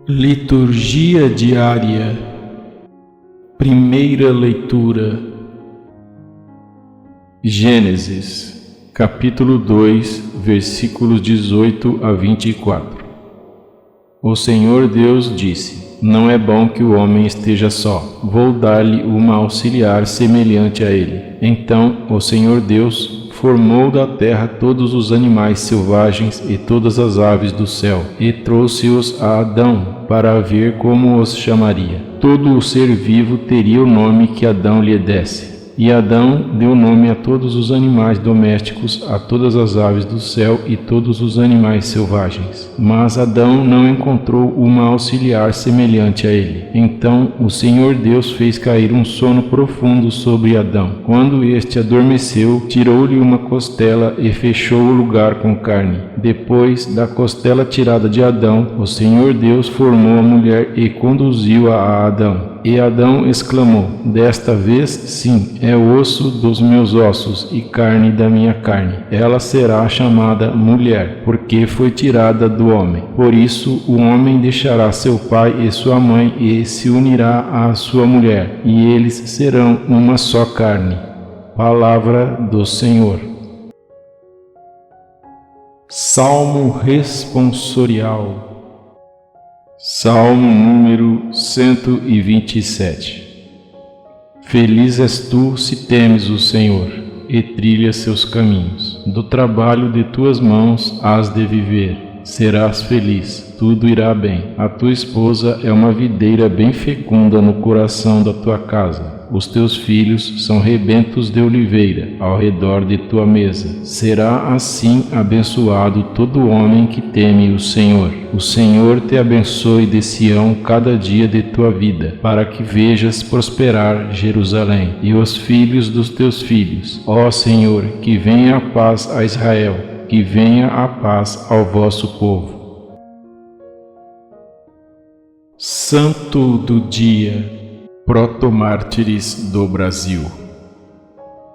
Liturgia diária. Primeira leitura. Gênesis, capítulo 2, versículos 18 a 24. O Senhor Deus disse: Não é bom que o homem esteja só. Vou dar-lhe uma auxiliar semelhante a ele. Então o Senhor Deus formou da terra todos os animais selvagens e todas as aves do céu, e trouxe-os a Adão, para ver como os chamaria. Todo o ser vivo teria o nome que Adão lhe desse. E Adão deu nome a todos os animais domésticos, a todas as aves do céu e todos os animais selvagens. Mas Adão não encontrou uma auxiliar semelhante a ele. Então o Senhor Deus fez cair um sono profundo sobre Adão. Quando este adormeceu, tirou-lhe uma costela e fechou o lugar com carne. Depois da costela tirada de Adão, o Senhor Deus formou a mulher e conduziu-a a Adão. E Adão exclamou: Desta vez, sim, é osso dos meus ossos e carne da minha carne. Ela será chamada mulher, porque foi tirada do homem. Por isso, o homem deixará seu pai e sua mãe e se unirá à sua mulher, e eles serão uma só carne. Palavra do Senhor. Salmo responsorial. Salmo número 127. Feliz és tu se temes o Senhor, e trilhas seus caminhos. Do trabalho de tuas mãos hás de viver. Serás feliz, tudo irá bem. A tua esposa é uma videira bem fecunda no coração da tua casa. Os teus filhos são rebentos de oliveira ao redor de tua mesa. Será assim abençoado todo homem que teme o Senhor. O Senhor te abençoe de Sião cada dia de tua vida, para que vejas prosperar Jerusalém e os filhos dos teus filhos. Ó Senhor, que venha a paz a Israel, que venha a paz ao vosso povo. Santo do Dia. Protomártires do Brasil.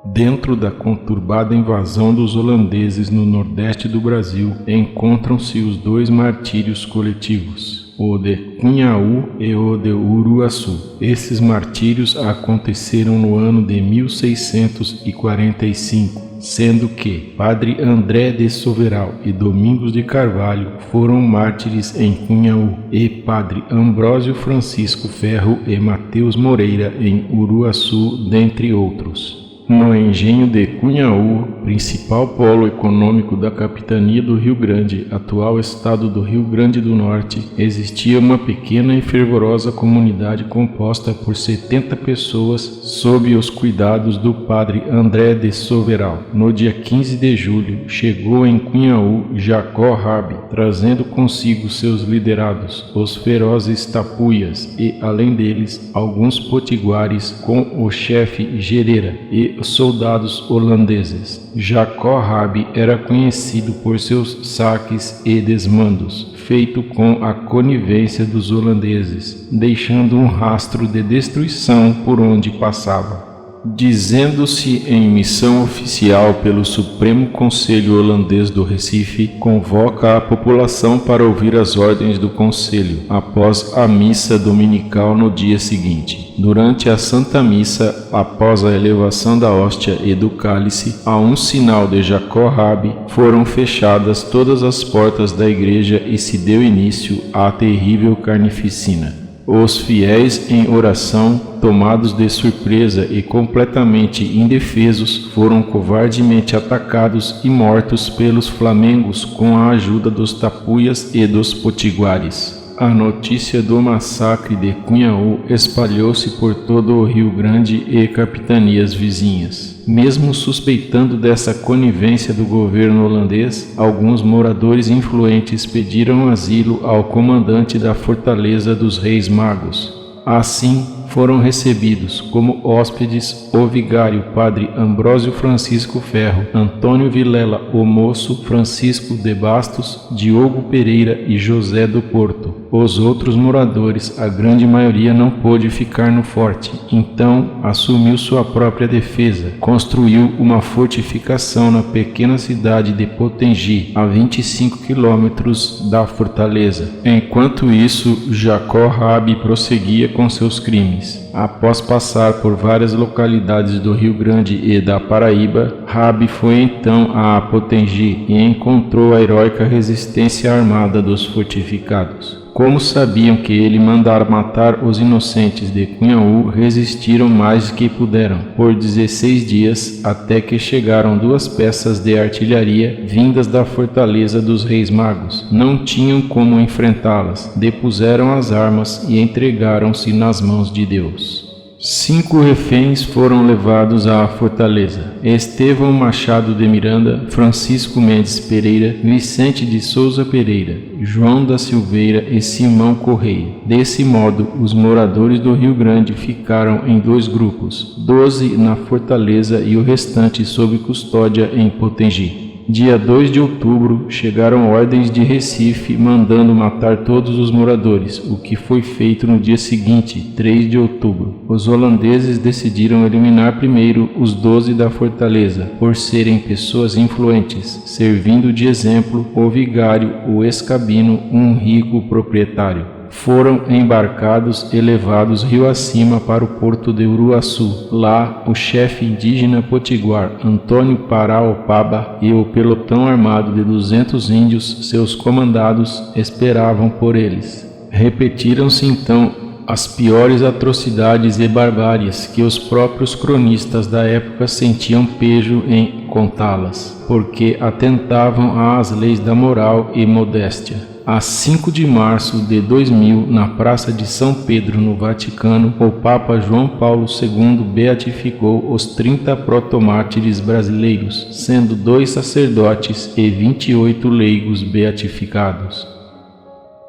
Dentro da conturbada invasão dos holandeses no nordeste do Brasil, encontram-se os dois martírios coletivos, o de Cunhaú e o de Uruaçu. Esses martírios aconteceram no ano de 1645, sendo que Padre André de Soveral e Domingos de Carvalho foram mártires em Cunhaú, e Padre Ambrósio Francisco Ferro e Mateus Moreira em Uruaçu, dentre outros. No engenho de Cunhaú, principal polo econômico da capitania do Rio Grande, atual estado do Rio Grande do Norte, existia uma pequena e fervorosa comunidade composta por 70 pessoas sob os cuidados do padre André de Soveral. No dia 15 de julho, chegou em Cunhaú Jacó Rabi, trazendo consigo seus liderados, os ferozes tapuias, e, além deles, alguns potiguares com o chefe Gereira e soldados holandeses. Jacó Rabi era conhecido por seus saques e desmandos, feito com a conivência dos holandeses, deixando um rastro de destruição por onde passava. Dizendo-se em missão oficial pelo Supremo Conselho Holandês do Recife, convoca a população para ouvir as ordens do Conselho, após a missa dominical no dia seguinte. Durante a Santa Missa, após a elevação da hóstia e do cálice, a um sinal de Jacó Rabi, foram fechadas todas as portas da igreja e se deu início à terrível carnificina. Os fiéis em oração, tomados de surpresa e completamente indefesos, foram covardemente atacados e mortos pelos flamengos com a ajuda dos tapuias e dos potiguares. A notícia do massacre de Cunhaú espalhou-se por todo o Rio Grande e capitanias vizinhas. Mesmo suspeitando dessa conivência do governo holandês, alguns moradores influentes pediram asilo ao comandante da Fortaleza dos Reis Magos. Assim, foram recebidos como hóspedes o vigário padre Ambrósio Francisco Ferro, Antônio Vilela o Moço, Francisco de Bastos, Diogo Pereira e José do Porto. Os outros moradores, a grande maioria, não pôde ficar no forte, então assumiu sua própria defesa. Construiu uma fortificação na pequena cidade de Potengi, a 25 quilômetros da fortaleza. Enquanto isso, Jacó Rabi prosseguia com seus crimes. Após passar por várias localidades do Rio Grande e da Paraíba, Rabi foi então a Potengi e encontrou a heróica resistência armada dos fortificados. Como sabiam que ele mandara matar os inocentes de Cunhaú, resistiram mais que puderam, por 16 dias, até que chegaram 2 peças de artilharia vindas da fortaleza dos Reis Magos. Não tinham como enfrentá-las, depuseram as armas e entregaram-se nas mãos de Deus. 5 reféns foram levados à fortaleza: Estevão Machado de Miranda, Francisco Mendes Pereira, Vicente de Souza Pereira, João da Silveira e Simão Correia. Desse modo, os moradores do Rio Grande ficaram em 2 grupos, 12 na fortaleza e o restante sob custódia em Potengi. Dia 2 de outubro, chegaram ordens de Recife mandando matar todos os moradores, o que foi feito no dia seguinte, 3 de outubro. Os holandeses decidiram eliminar primeiro os 12 da fortaleza, por serem pessoas influentes, servindo de exemplo o vigário, o Escabino, um rico proprietário. Foram embarcados e levados rio acima para o porto de Uruaçu. Lá, o chefe indígena potiguar, Antônio Paraopaba, e o pelotão armado de 200 índios, seus comandados, esperavam por eles. Repetiram-se então as piores atrocidades e barbáries que os próprios cronistas da época sentiam pejo em contá-las, porque atentavam às leis da moral e modéstia. A 5 de março de 2000, na Praça de São Pedro, no Vaticano, o Papa João Paulo II beatificou os 30 protomártires brasileiros, sendo 2 sacerdotes e 28 leigos beatificados.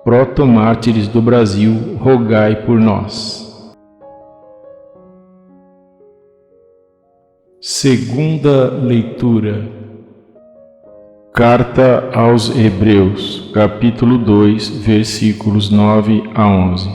Protomártires do Brasil, rogai por nós. Segunda leitura. Carta aos Hebreus, capítulo 2, versículos 9 a 11.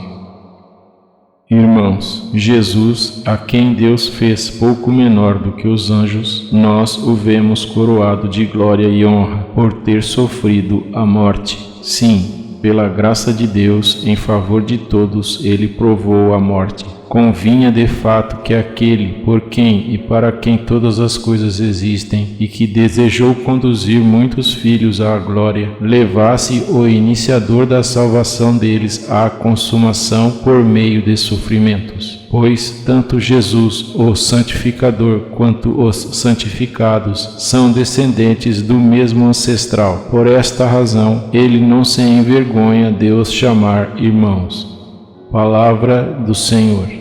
Irmãos, Jesus, a quem Deus fez pouco menor do que os anjos, nós o vemos coroado de glória e honra por ter sofrido a morte. Sim, pela graça de Deus, em favor de todos, ele provou a morte. Convinha de fato que aquele por quem e para quem todas as coisas existem e que desejou conduzir muitos filhos à glória, levasse o iniciador da salvação deles à consumação por meio de sofrimentos. Pois tanto Jesus, o santificador, quanto os santificados são descendentes do mesmo ancestral. Por esta razão, ele não se envergonha de os chamar irmãos. Palavra do Senhor.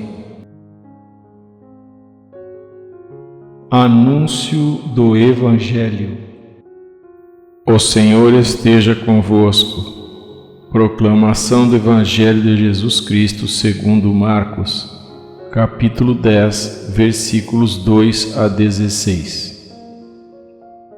Anúncio do Evangelho. O Senhor esteja convosco. Proclamação do Evangelho de Jesus Cristo segundo Marcos, capítulo 10, versículos 2 a 16.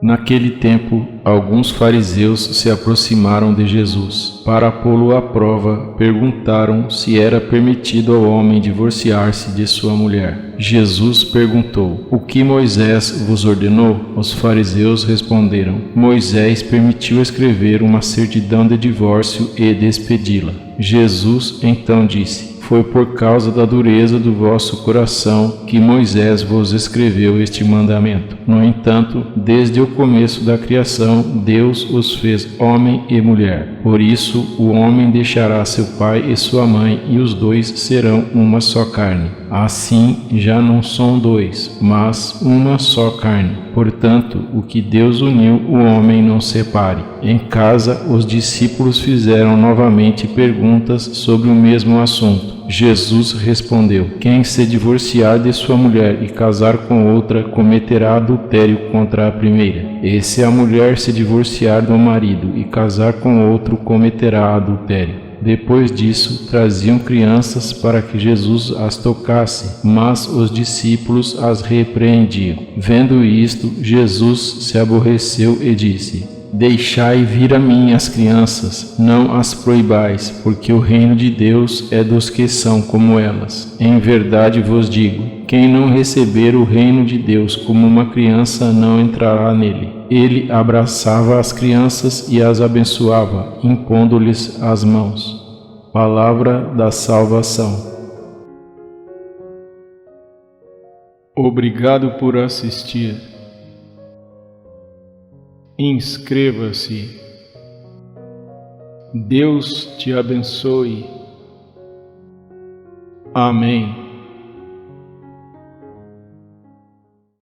Naquele tempo, alguns fariseus se aproximaram de Jesus. Para pô-lo à prova, perguntaram se era permitido ao homem divorciar-se de sua mulher. Jesus perguntou: O que Moisés vos ordenou? Os fariseus responderam: Moisés permitiu escrever uma certidão de divórcio e despedi-la. Jesus então disse: Foi por causa da dureza do vosso coração que Moisés vos escreveu este mandamento. No entanto, desde o começo da criação, Deus os fez homem e mulher. Por isso, o homem deixará seu pai e sua mãe, e os dois serão uma só carne. Assim, já não são 2, mas uma só carne. Portanto, o que Deus uniu, o homem não separe. Em casa, os discípulos fizeram novamente perguntas sobre o mesmo assunto. Jesus respondeu: Quem se divorciar de sua mulher e casar com outra, cometerá adultério contra a primeira. E se a mulher se divorciar do marido e casar com outro, cometerá adultério. Depois disso, traziam crianças para que Jesus as tocasse, mas os discípulos as repreendiam. Vendo isto, Jesus se aborreceu e disse: Deixai vir a mim as crianças, não as proibais, porque o reino de Deus é dos que são como elas. Em verdade vos digo, quem não receber o reino de Deus como uma criança não entrará nele. Ele abraçava as crianças e as abençoava, impondo-lhes as mãos. Palavra da salvação. Obrigado por assistir. Inscreva-se. Deus te abençoe. Amém.